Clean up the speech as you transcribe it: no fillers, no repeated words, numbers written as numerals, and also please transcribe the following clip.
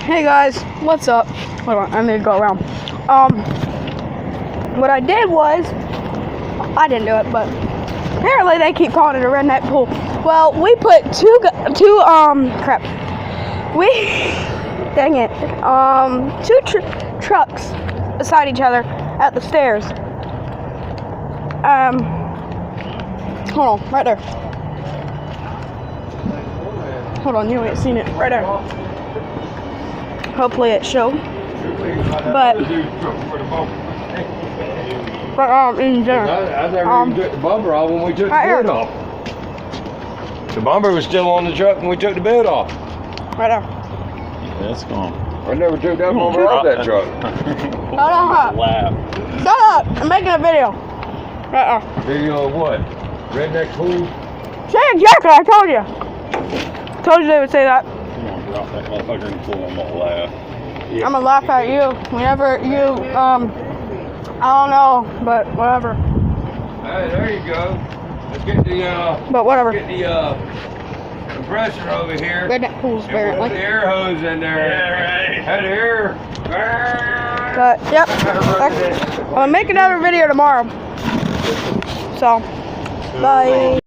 Hey guys, what's up? Hold on, I need to go around. What I did was, I didn't do it, but apparently they keep calling it a redneck pool. Well, we put two trucks beside each other at the stairs. Hold on, right there. Hold on, you ain't seen it, right there. Hopefully it showed. But in there. I never even took the bumper off when we took the bed off. The bumper was still on the truck when we took the bed off. Right there. Yeah, that's gone. I never took that bumper off that truck. Hold on. Wow. Shut up! I'm making a video. Right there. Video of what? Redneck pool? Say exactly, I told you. Told you they would say that. I'm gonna drop that motherfucker in the pool and I'm gonna laugh. Yeah. I'm gonna laugh at you whenever you, I don't know, but whatever. Hey, there you go. Let's get the, But whatever. get the, compressor over here. Redneck pools, And we'll apparently. put the air hose in there. Yeah, right. Had air. But, yep. I'm gonna make another video tomorrow. So, bye.